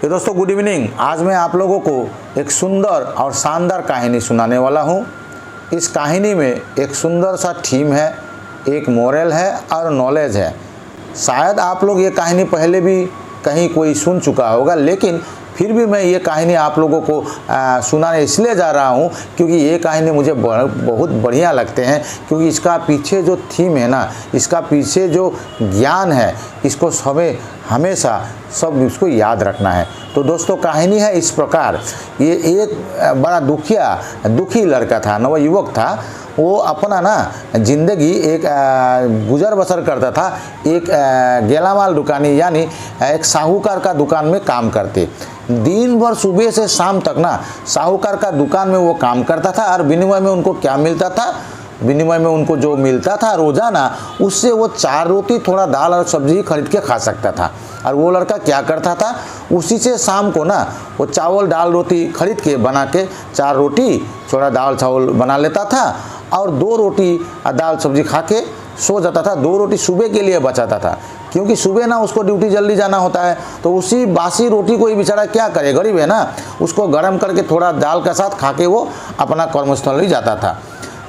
तो दोस्तों good evening. आज मैं आप लोगों को एक सुंदर और शानदार कहानी सुनाने वाला हूँ। इस कहानी में एक सुंदर सा थीम है, एक मोरल है और नॉलेज है। शायद आप लोग ये कहानी पहले भी कहीं कोई सुन चुका होगा, लेकिन फिर भी मैं ये कहानी आप लोगों को सुनाने इसलिए जा रहा हूँ क्योंकि ये कहानी मुझे बहुत बढ़िया लगते हैं। क्योंकि इसका पीछे जो थीम है ना, इसका पीछे जो ज्ञान है, इसको हमें हमेशा सब इसको याद रखना है। तो दोस्तों कहानी है इस प्रकार। ये एक बड़ा दुखी लड़का था, नवयुवक था। वो अपना ना ज़िंदगी एक गुजर बसर करता था। एक गेलामाल दुकानी यानी एक साहूकार का दुकान में काम करते। दिन भर सुबह से शाम तक ना साहूकार का दुकान में वो काम करता था। और विनिमय में उनको क्या मिलता था? विनिमय में उनको जो मिलता था रोज़ाना, उससे वो 4 रोटी थोड़ा दाल और सब्जी खरीद के खा सकता था। और वो लड़का क्या करता था, उसी से शाम को ना वो चावल दाल रोटी खरीद के बना के 4 रोटी थोड़ा दाल चावल बना लेता था और 2 रोटी दाल सब्जी खा के सो जाता था। 2 रोटी सुबह के लिए बचाता था, क्योंकि सुबह ना उसको ड्यूटी जल्दी जाना होता है। तो उसी बासी रोटी को ही बेचारा क्या करे, गरीब है ना, उसको गर्म करके थोड़ा दाल के साथ खा के वो अपना कर्मस्थल ही जाता था।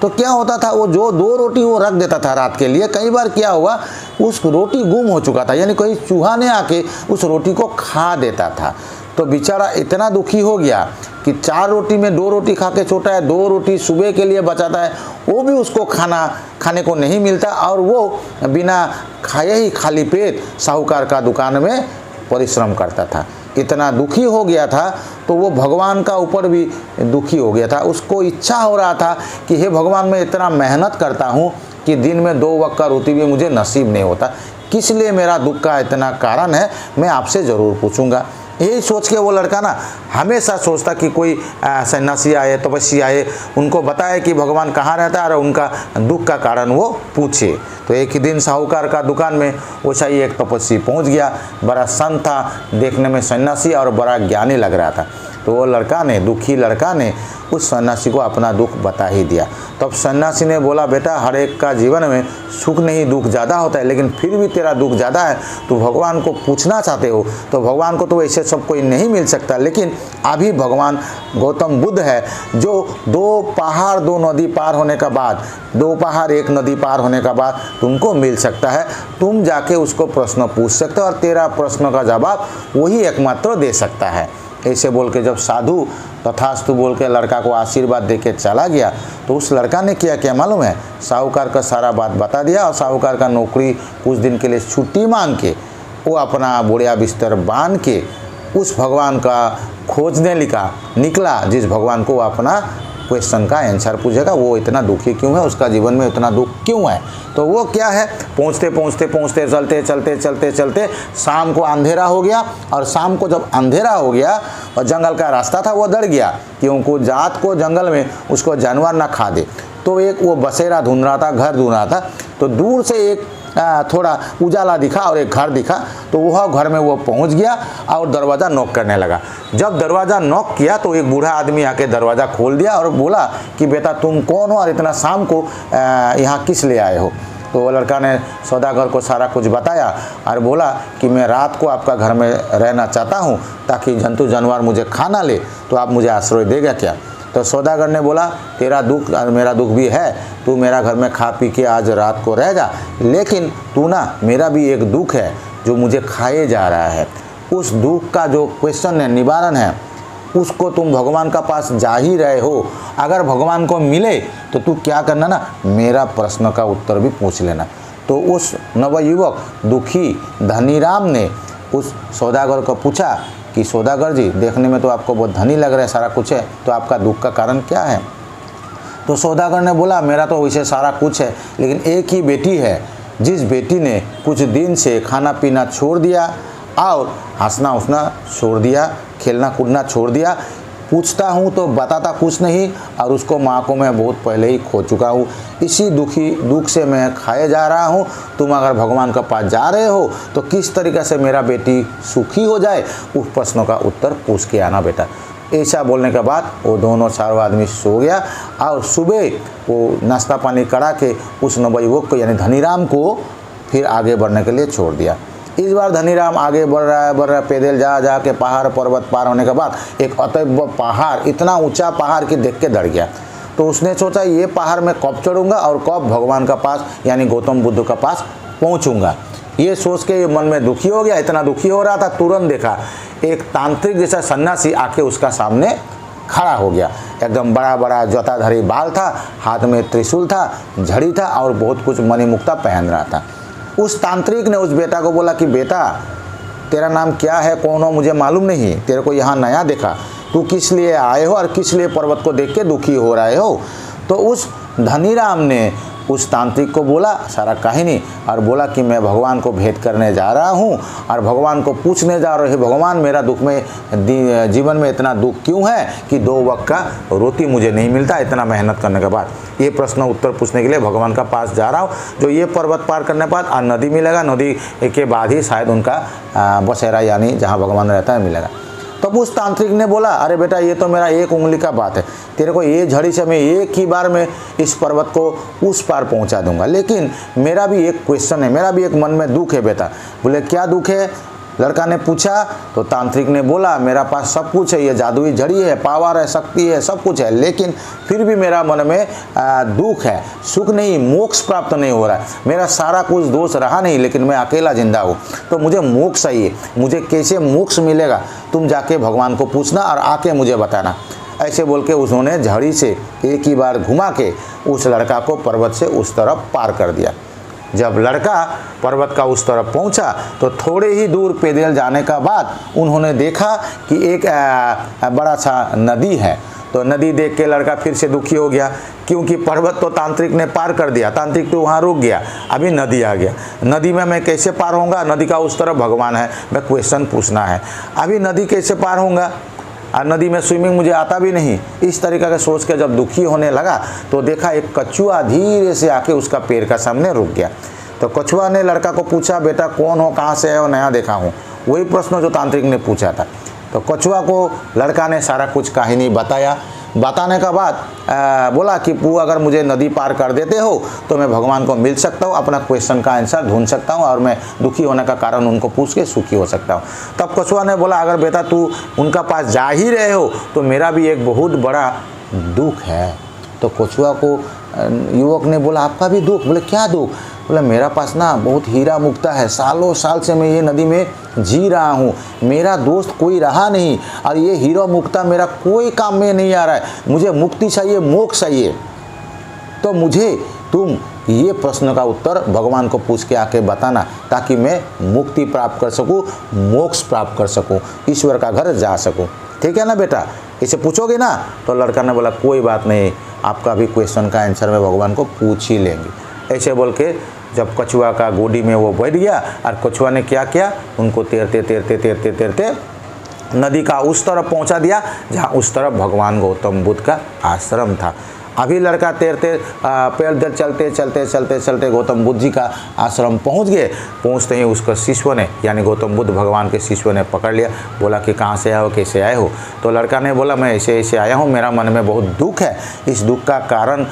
तो क्या होता था, वो जो 2 रोटी वो रख देता था रात के लिए, कई बार क्या हुआ उस रोटी गुम हो चुका था, यानी कोई चूहा ने आके उस रोटी को खा देता था। तो बेचारा इतना दुखी हो गया कि 4 रोटी में 2 रोटी खा के छोटा है, 2 रोटी सुबह के लिए बचाता है, वो भी उसको खाने को नहीं मिलता। और वो बिना खाए ही खाली पेट साहूकार का दुकान में परिश्रम करता था। इतना दुखी हो गया था तो वो भगवान का ऊपर भी दुखी हो गया था। उसको इच्छा हो रहा था कि हे भगवान, मैं इतना मेहनत करता हूँ कि दिन में 2 वक्त का रोटी भी मुझे नसीब नहीं होता, किस लिए मेरा दुख का इतना कारण है, मैं आपसे ज़रूर पूछूंगा। यही सोच के वो लड़का ना हमेशा सोचता कि कोई सन्यासी आए, तपस्वी आए, उनको बताए कि भगवान कहाँ रहता है और उनका दुख का कारण वो पूछे। तो एक ही दिन साहूकार का दुकान में वैसा ही एक तपस्वी पहुंच गया। बड़ा संत था, देखने में सन्यासी और बड़ा ज्ञानी लग रहा था। तो वो लड़का ने, दुखी लड़का ने उस सन्यासी को अपना दुख बता ही दिया। तब सन्यासी ने बोला, बेटा, हर एक का जीवन में सुख नहीं दुख ज़्यादा होता है, लेकिन फिर भी तेरा दुख ज़्यादा है। तो भगवान को पूछना चाहते हो तो भगवान को तो ऐसे सब कोई नहीं मिल सकता, लेकिन अभी भगवान गौतम बुद्ध है जो 2 पहाड़ 2 नदी पार होने का बाद, 2 पहाड़ 1 नदी पार होने का बाद तुमको मिल सकता है। तुम जाके उसको प्रश्न पूछ सकते हो और तेरा प्रश्न का जवाब वही एकमात्र दे सकता है। ऐसे बोल के जब साधु तथास्तु बोल के लड़का को आशीर्वाद दे के चला गया, तो उस लड़का ने क्या मालूम है, साहूकार का सारा बात बता दिया। और साहूकार का नौकरी कुछ दिन के लिए छुट्टी मांग के वो अपना बोरिया बिस्तर बांध के उस भगवान का खोजने निकला जिस भगवान को अपना क्वेश्चन का आंसर पूछेगा। वो इतना दुखी क्यों है, उसका जीवन में इतना दुख क्यों है। तो वो क्या है, पहुँचते चलते शाम को अंधेरा हो गया। और शाम को जब अंधेरा हो गया और जंगल का रास्ता था वो डर गया कि उनको जात को जंगल में उसको जानवर ना खा दे। तो एक वो बसेरा ढूंढ रहा था, घर ढूंढ रहा था। तो दूर से एक थोड़ा उजाला दिखा और एक घर दिखा। तो वह घर में वो पहुंच गया और दरवाज़ा नॉक करने लगा। जब दरवाज़ा नॉक किया तो एक बूढ़ा आदमी आके दरवाज़ा खोल दिया और बोला कि बेटा, तुम कौन हो और इतना शाम को यहाँ किस लिए आए हो। तो वो लड़का ने सौदागर को सारा कुछ बताया और बोला कि मैं रात को आपका घर में रहना चाहता हूँ ताकि जंतु जानवर मुझे खा ना ले, तो आप मुझे आश्रय देगा क्या। तो सौदागर ने बोला, तेरा दुख और मेरा दुख भी है, तू मेरा घर में खा पी के आज रात को रह जा, लेकिन तू ना, मेरा भी एक दुख है जो मुझे खाए जा रहा है। उस दुख का जो क्वेश्चन है, निवारण है, उसको तुम भगवान का पास जा ही रहे हो। अगर भगवान को मिले तो तू क्या करना ना, मेरा प्रश्न का उत्तर भी पूछ लेना। तो उस नवयुवक दुखी धनीराम ने उस सौदागर को पूछा कि सौदागर जी, देखने में तो आपको बहुत धनी लग रहा है, सारा कुछ है, तो आपका दुख का कारण क्या है। तो सौदागर ने बोला, मेरा तो वैसे सारा कुछ है, लेकिन एक ही बेटी है जिस बेटी ने कुछ दिन से खाना पीना छोड़ दिया और हंसना उठना छोड़ दिया, खेलना कूदना छोड़ दिया। पूछता हूँ तो बताता कुछ नहीं और उसको माँ को मैं बहुत पहले ही खो चुका हूँ। इसी दुख से मैं खाए जा रहा हूँ। तुम अगर भगवान के पास जा रहे हो तो किस तरीके से मेरा बेटी सुखी हो जाए, उस प्रश्नों का उत्तर पूछ के आना बेटा। ऐसा बोलने के बाद वो दोनों चारों आदमी सो गया और सुबह वो नाश्ता पानी करा के उस नवयुवक को यानी धनीराम को फिर आगे बढ़ने के लिए छोड़ दिया। इस बार धनीराम आगे बढ़ रहा है, पैदल जा के पहाड़ पर्वत पार होने के बाद एक अतैव पहाड़, इतना ऊंचा पहाड़ कि देख के डर गया। तो उसने सोचा ये पहाड़ मैं कब चढ़ूंगा और कब भगवान का पास यानी गौतम बुद्ध का पास पहुंचूंगा। ये सोच के मन में दुखी हो गया। इतना दुखी हो रहा था, तुरंत देखा एक तांत्रिक जैसा सन्यासी आके उसका सामने खड़ा हो गया। एकदम बड़ा बड़ा जटाधारी बाल था, हाथ में त्रिशूल था, झड़ी था और बहुत कुछ मणिमुक्ता पहन रहा था। उस तांत्रिक ने उस बेटा को बोला कि बेटा तेरा नाम क्या है, कौन हो, मुझे मालूम नहीं, तेरे को यहाँ नया देखा, तू किस लिए आए हो और किस लिए पर्वत को देख के दुखी हो रहे हो। तो उस धनीराम ने उस तांत्रिक को बोला सारा कहानी और बोला कि मैं भगवान को भेंट करने जा रहा हूँ और भगवान को पूछने जा रहे हैं, भगवान मेरा दुख में जीवन में इतना दुख क्यों है कि 2 वक्त का रोटी मुझे नहीं मिलता इतना मेहनत करने के बाद। ये प्रश्न उत्तर पूछने के लिए भगवान का पास जा रहा हूँ। जो ये पर्वत पार करने के बाद नदी मिलेगा, नदी के बाद ही शायद उनका बसेरा यानी जहाँ भगवान रहता है मिलेगा। तब उस तांत्रिक ने बोला अरे बेटा ये तो मेरा 1 उंगली का बात है, तेरे को ये झड़ी से मैं एक ही बार में इस पर्वत को उस पार पहुंचा दूंगा, लेकिन मेरा भी एक क्वेश्चन है, मेरा भी एक मन में दुख है बेटा। बोले क्या दुख है, लड़का ने पूछा। तो तांत्रिक ने बोला मेरा पास सब कुछ है, ये जादुई झड़ी है, पावर है, शक्ति है, सब कुछ है, लेकिन फिर भी मेरा मन में दुख है, सुख नहीं, मोक्ष प्राप्त नहीं हो रहा है। मेरा सारा कुछ दोष रहा नहीं, लेकिन मैं अकेला जिंदा हूँ, तो मुझे मोक्ष चाहिए। मुझे कैसे मोक्ष मिलेगा, तुम जाके भगवान को पूछना और आके मुझे बताना। ऐसे बोल के उन्होंने झड़ी से एक ही बार घुमा के उस लड़का को पर्वत से उस तरफ पार कर दिया। जब लड़का पर्वत का उस तरफ पहुंचा तो थोड़े ही दूर पैदल जाने का बाद उन्होंने देखा कि एक बड़ा सा नदी है। तो नदी देख के लड़का फिर से दुखी हो गया, क्योंकि पर्वत तो तांत्रिक ने पार कर दिया, तांत्रिक तो वहाँ रुक गया, अभी नदी आ गया। नदी में मैं कैसे पार होऊंगा, नदी का उस तरफ भगवान है, मैं क्वेश्चन पूछना है, अभी नदी कैसे पार होऊंगा, और नदी में स्विमिंग मुझे आता भी नहीं। इस तरीके का सोच के जब दुखी होने लगा तो देखा एक कछुआ धीरे से आके उसका पैर का सामने रुक गया। तो कछुआ ने लड़का को पूछा बेटा कौन हो, कहाँ से हो, नया देखा हूँ, वही प्रश्न जो तांत्रिक ने पूछा था। तो कछुआ को लड़का ने सारा कुछ कहानी बताया। बताने का बाद बोला कि तू अगर मुझे नदी पार कर देते हो तो मैं भगवान को मिल सकता हूँ, अपना क्वेश्चन का आंसर ढूंढ सकता हूँ और मैं दुखी होने का कारण उनको पूछ के सुखी हो सकता हूँ। तब कछुआ ने बोला अगर बेटा तू उनका पास जा ही रहे हो तो मेरा भी एक बहुत बड़ा दुख है। तो कछुआ को युवक ने बोला आपका भी दुख? बोले क्या दुख? बोले मेरा पास ना बहुत हीरा मुक्ता है, सालों साल से मैं ये नदी में जी रहा हूँ, मेरा दोस्त कोई रहा नहीं और ये हीरा मुक्ता मेरा कोई काम में नहीं आ रहा है, मुझे मुक्ति चाहिए, मोक्ष चाहिए। तो मुझे तुम ये प्रश्न का उत्तर भगवान को पूछ के आके बताना ताकि मैं मुक्ति प्राप्त कर सकूँ, मोक्ष प्राप्त कर सकूँ, ईश्वर का घर जा सकूँ। ठीक है ना बेटा, इसे पूछोगे ना? तो लड़का ने बोला कोई बात नहीं, आपका भी क्वेश्चन का आंसर मैं भगवान को पूछ ही लेंगे। ऐसे बोल के जब कछुआ का गोदी में वो बैठ गया और कछुआ ने क्या किया, उनको तैरते तैरते तैरते तैरते नदी का उस तरफ पहुंचा दिया जहां उस तरफ भगवान गौतम बुद्ध का आश्रम था। अभी लड़का तैरते पैदल चलते चलते चलते चलते गौतम बुद्ध जी का आश्रम पहुंच गए। पहुंचते ही उसका शिष्य ने यानी गौतम बुद्ध भगवान के शिष्य ने पकड़ लिया, बोला कि कहाँ से आए हो, कैसे आए हो? तो लड़का ने बोला मैं ऐसे ऐसे आया हूँ, मेरा मन में बहुत दुख है, इस दुख का कारण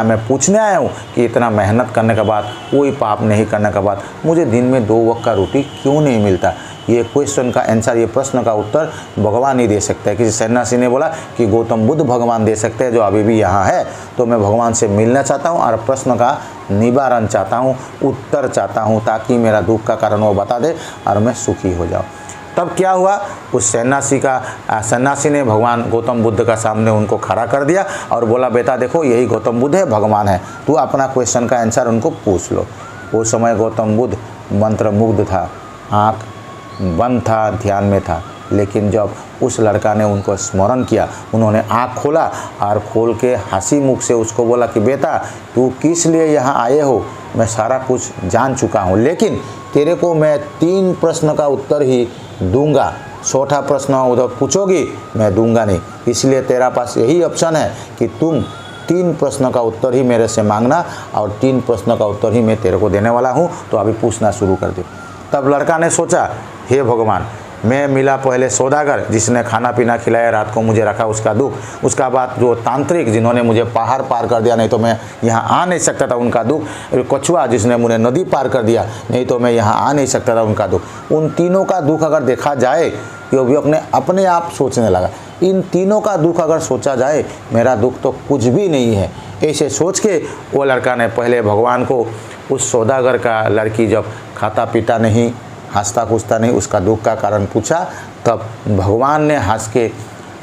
मैं पूछने आया हूँ कि इतना मेहनत करने के बाद, कोई पाप नहीं करने के बाद मुझे दिन में 2 वक्त का रोटी क्यों नहीं मिलता? ये क्वेश्चन का आंसर, ये प्रश्न का उत्तर भगवान ही दे सकते हैं। किसी सन्यासी ने बोला कि गौतम बुद्ध भगवान दे सकते हैं जो अभी भी यहाँ है। तो मैं भगवान से मिलना चाहता हूँ और प्रश्न का निवारण चाहता हूँ, उत्तर चाहता हूँ, ताकि मेरा दुख का कारण वो बता दे और मैं सुखी हो जाऊँ। तब क्या हुआ, उस सन्यासी ने भगवान गौतम बुद्ध का सामने उनको खड़ा कर दिया और बोला बेटा देखो यही गौतम बुद्ध है, भगवान है, तू अपना क्वेश्चन का आंसर उनको पूछ लो। उस समय गौतम बुद्ध मंत्रमुग्ध था, आँख बंद था, ध्यान में था, लेकिन जब उस लड़का ने उनको स्मरण किया, उन्होंने आँख खोला और खोल के हंसी मुख से उसको बोला कि बेटा तू किस लिए यहाँ आए हो, मैं सारा कुछ जान चुका हूँ, लेकिन तेरे को मैं 3 प्रश्न का उत्तर ही दूंगा, 6ठा प्रश्न उधर पूछोगी मैं दूंगा नहीं, इसलिए तेरा पास यही ऑप्शन है कि तुम 3 प्रश्न का उत्तर ही मेरे से मांगना और 3 प्रश्न का उत्तर ही मैं तेरे को देने वाला हूँ। तो अभी पूछना शुरू कर दे। तब लड़का ने सोचा हे भगवान, मैं मिला पहले सौदागर जिसने खाना पीना खिलाया, रात को मुझे रखा, उसका दुख। उसका बाद जो तांत्रिक जिन्होंने मुझे पहाड़ पार कर दिया, नहीं तो मैं यहाँ आ नहीं सकता था, उनका दुख। कछुआ जिसने मुझे नदी पार कर दिया, नहीं तो मैं यहाँ आ नहीं सकता था, उनका दुख। उन तीनों का दुख अगर देखा जाए, ये भी अपने आप सोचने लगा, इन तीनों का दुख अगर सोचा जाए, मेरा दुख तो कुछ भी नहीं है। ऐसे सोच के वो लड़का ने पहले भगवान को उस सौदागर का लड़की जब खाता पीता नहीं, हंसता कूदता नहीं, उसका दुख का कारण पूछा, तब भगवान ने हंस के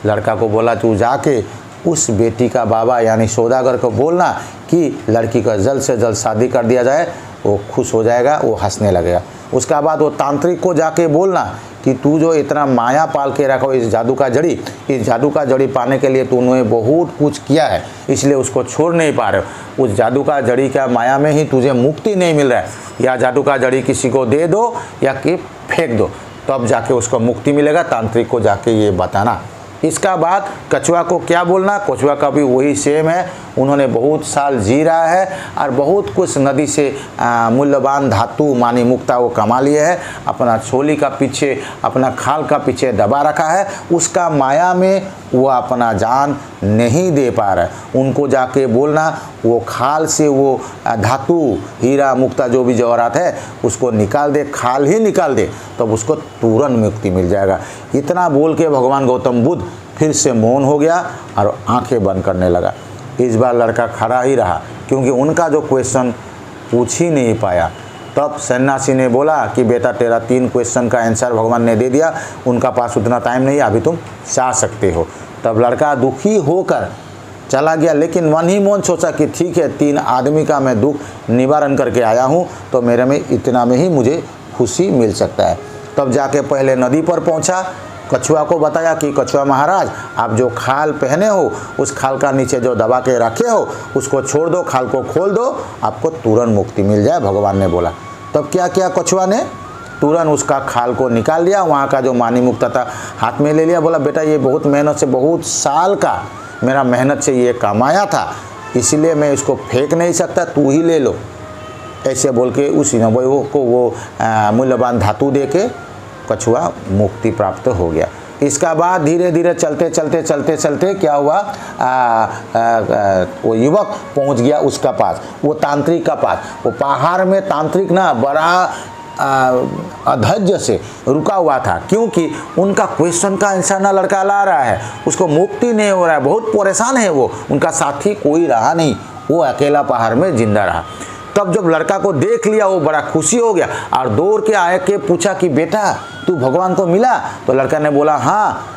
लड़का को बोला, तू जाके उस बेटी का बाबा यानी सौदागर को बोलना कि लड़की का जल्द से जल्द शादी कर दिया जाए, वो खुश हो जाएगा, वो हंसने लगेगा। उसका बाद वो तांत्रिक को जाके बोलना कि तू जो इतना माया पाल के रखो इस जादू का जड़ी, इस जादू का जड़ी पाने के लिए तूने बहुत कुछ किया है, इसलिए उसको छोड़ नहीं पा रहे हो। उस जादू का जड़ी का माया में ही तुझे मुक्ति नहीं मिल रहा है, या जादू का जड़ी किसी को दे दो या कि फेंक दो, तब जाके उसको मुक्ति मिलेगा। तांत्रिक को जाके ये बताना। इसका बाद कछुआ को क्या बोलना, कछुआ का भी वही सेम है। उन्होंने बहुत साल जी रहा है और बहुत कुछ नदी से मूल्यवान धातु मानी मुक्ता वो कमा लिए है, अपना छोली का पीछे, अपना खाल का पीछे दबा रखा है। उसका माया में वो अपना जान नहीं दे पा रहा है। उनको जाके बोलना वो खाल से वो धातु हीरा मुक्ता जो भी जवाहरात है उसको निकाल दे, खाल ही निकाल दे, तब उसको तुरंत मुक्ति मिल जाएगा। इतना बोल के भगवान गौतम बुद्ध फिर से मौन हो गया और आंखें बंद करने लगा। इस बार लड़का खड़ा ही रहा क्योंकि उनका जो क्वेश्चन पूछ ही नहीं पाया। तब सन्यासी ने बोला कि बेटा तेरा 3 क्वेश्चन का आंसर भगवान ने दे दिया, उनका पास उतना टाइम नहीं, अभी तुम जा सकते हो। तब लड़का दुखी होकर चला गया, लेकिन मन ही मन सोचा कि ठीक है, 3 आदमी का मैं दुख निवारण करके आया हूँ, तो मेरे में इतना में ही मुझे खुशी मिल सकता है। तब जाके पहले नदी पर पहुँचा, कछुआ को बताया कि कछुआ महाराज आप जो खाल पहने हो उस खाल का नीचे जो दबा के रखे हो उसको छोड़ दो, खाल को खोल दो, आपको तुरंत मुक्ति मिल जाए, भगवान ने बोला। तब क्या किया कछुआ ने, तुरंत उसका खाल को निकाल लिया, वहाँ का जो मानी मुक्ता था हाथ में ले लिया। बोला बेटा ये बहुत मेहनत से, बहुत साल का मेरा मेहनत से ये कमाया था, इसलिए मैं इसको फेंक नहीं सकता, तू ही ले लो। ऐसे बोल के उस नवयुवक को वो मूल्यवान धातु दे के कछुआ मुक्ति प्राप्त हो गया। इसका बाद धीरे धीरे चलते क्या हुआ, वो युवक पहुंच गया उसका पास, वो तांत्रिक का पास। वो पहाड़ में तांत्रिक ना बड़ा अधैर्य से रुका हुआ था, क्योंकि उनका क्वेश्चन का आंसर ना लड़का ला रहा है, उसको मुक्ति नहीं हो रहा है, बहुत परेशान है वो। उनका साथी कोई रहा नहीं, वो अकेला पहाड़ में जिंदा रहा। तब जब लड़का को देख लिया वो बड़ा खुशी हो गया और दौड़ के आए के पूछा कि बेटा तू भगवान को मिला? तो लड़का ने बोला हाँ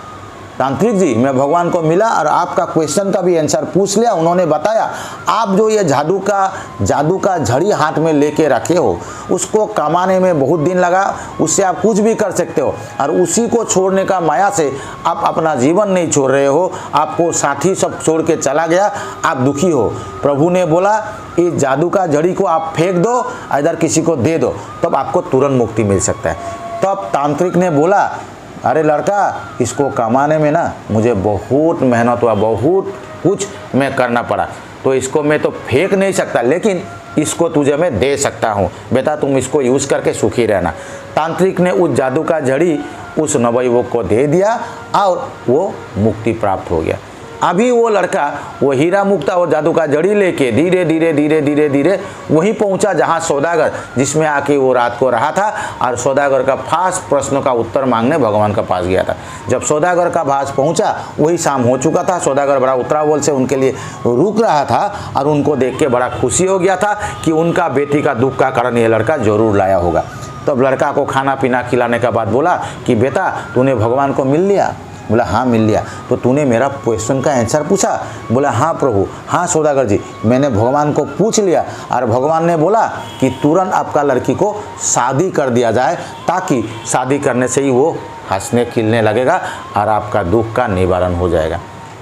तांत्रिक जी मैं भगवान को मिला और आपका क्वेश्चन का भी आंसर पूछ लिया। उन्होंने बताया आप जो ये जादू का झड़ी हाथ में लेके रखे हो उसको कमाने में बहुत दिन लगा, उससे आप कुछ भी कर सकते हो और उसी को छोड़ने का माया से आप अपना जीवन नहीं छोड़ रहे हो, आपको साथी सब छोड़ के चला गया, आप दुखी हो। प्रभु ने बोला इस जादू का झड़ी को आप फेंक दो, इधर किसी को दे दो, तब आपको तुरंत मुक्ति मिल सकता है। तब तांत्रिक ने बोला अरे लड़का इसको कमाने में ना मुझे बहुत मेहनत हुआ, बहुत कुछ मैं करना पड़ा, तो इसको मैं तो फेंक नहीं सकता, लेकिन इसको तुझे मैं दे सकता हूँ, बेटा तुम इसको यूज़ करके सुखी रहना। तांत्रिक ने उस जादू का झड़ी उस नवयुवक को दे दिया और वो मुक्ति प्राप्त हो गया। अभी वो लड़का वो हीरा मुक्ता और जादू का जड़ी लेके धीरे धीरे वहीं पहुंचा जहां सौदागर जिसमें आके वो रात को रहा था, और सौदागर का खास प्रश्नों का उत्तर मांगने भगवान के पास गया था। जब सौदागर का पास पहुंचा वही शाम हो चुका था। सौदागर बड़ा उतरावल से उनके लिए रुक रहा था और उनको देख के बड़ा खुशी हो गया था कि उनका बेटी का दुख का कारण ये लड़का जरूर लाया होगा। तब लड़का को खाना पीना खिलाने के बाद बोला कि बेटा तूने भगवान को मिल लिया? बोला हाँ मिल लिया। तो तूने मेरा क्वेश्चन का आंसर पूछा? बोला हाँ प्रभु, हाँ सौदागर जी मैंने भगवान को पूछ लिया और भगवान ने बोला कि तुरंत आपका लड़की को शादी कर दिया जाए, ताकि शादी करने से ही वो हंसने खिलने लगेगा और आपका दुख का निवारण हो जाएगा।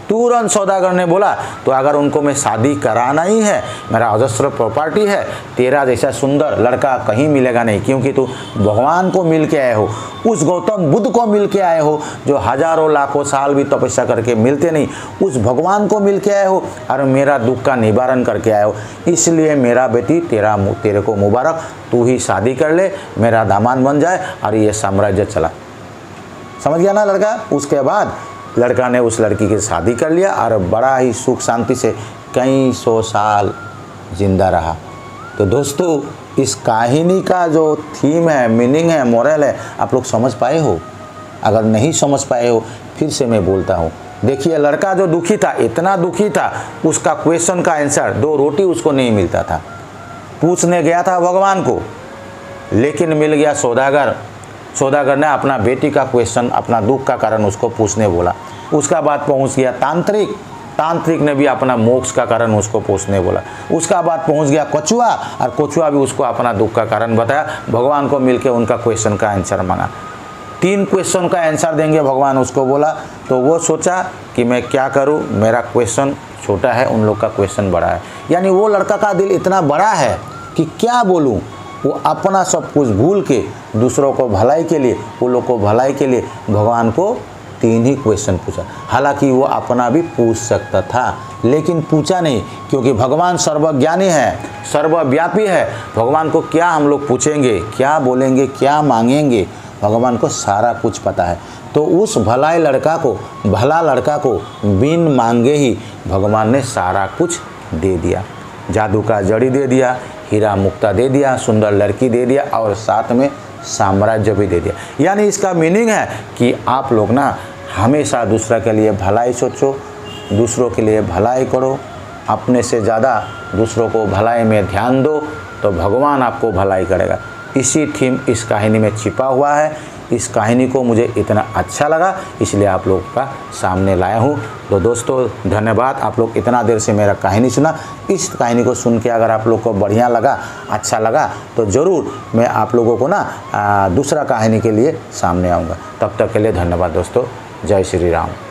तुरंत सौदागर ने बोला तो अगर उनको मैं शादी कराना ही है, मेरा अजस्त्र प्रॉपर्टी है, तेरा जैसा सुंदर लड़का कहीं मिलेगा नहीं, क्योंकि तू भगवान को मिल के आए हो, उस गौतम बुद्ध को मिल के आए हो जो हजारों लाखों साल भी तपस्या करके मिलते नहीं, उस भगवान को मिल के आए हो और मेरा दुख का निवारण करके आए हो। इसलिए मेरा बेटी तेरे को मुबारक, तू ही शादी कर ले, मेरा दामाद बन जाए और ये साम्राज्य चला। समझ गया ना लड़का। उसके बाद लड़का ने उस लड़की की शादी कर लिया और बड़ा ही सुख शांति से कई 100 साल जिंदा रहा। तो दोस्तों इस कहानी का जो थीम है, मीनिंग है, मोरल है, आप लोग समझ पाए हो? अगर नहीं समझ पाए हो फिर से मैं बोलता हूँ। देखिए लड़का जो दुखी था, इतना दुखी था, उसका क्वेश्चन का आंसर 2 रोटी उसको नहीं मिलता था। पूछने गया था भगवान को, लेकिन मिल गया सौदागर। सौदागर ने अपना बेटी का क्वेश्चन, अपना दुख का कारण उसको पूछने बोला। उसका बाद पहुंच गया तांत्रिक। तांत्रिक ने भी अपना मोक्ष का कारण उसको पूछने बोला। उसका बाद पहुंच गया कछुआ, और कछुआ भी उसको अपना दुख का कारण बताया। भगवान को मिलकर उनका क्वेश्चन का आंसर मांगा। 3 क्वेश्चन का आंसर देंगे भगवान उसको बोला। तो वो सोचा कि मैं क्या करूं, मेरा क्वेश्चन छोटा है, उन लोग का क्वेश्चन बड़ा है। यानी वो लड़का का दिल इतना बड़ा है कि क्या बोलूं। वो अपना सब कुछ भूल के दूसरों को भलाई के लिए, वो लोग को भलाई के लिए भगवान को 3 ही क्वेश्चन पूछा। हालांकि वो अपना भी पूछ सकता था, लेकिन पूछा नहीं, क्योंकि भगवान सर्वज्ञानी है, सर्वव्यापी है। भगवान को क्या हम लोग पूछेंगे, क्या बोलेंगे, क्या मांगेंगे, भगवान को सारा कुछ पता है। तो उस भला लड़का को बिन मांगे ही भगवान ने सारा कुछ दे दिया। जादू का जड़ी दे दिया, हीरा मुक्ता दे दिया, सुंदर लड़की दे दिया, और साथ में साम्राज्य भी दे दिया। यानी इसका मीनिंग है कि आप लोग ना हमेशा दूसरा के लिए भलाई सोचो, दूसरों के लिए भलाई करो, अपने से ज़्यादा दूसरों को भलाई में ध्यान दो, तो भगवान आपको भलाई करेगा। इसी थीम इस कहानी में छिपा हुआ है। इस कहानी को मुझे इतना अच्छा लगा, इसलिए आप लोग का सामने लाया हूँ। तो दोस्तों धन्यवाद, आप लोग इतना देर से मेरा कहानी सुना। इस कहानी को सुन के अगर आप लोग को बढ़िया लगा, अच्छा लगा, तो ज़रूर मैं आप लोगों को ना दूसरा कहानी के लिए सामने आऊँगा। तब तक के लिए धन्यवाद दोस्तों। जय श्री राम।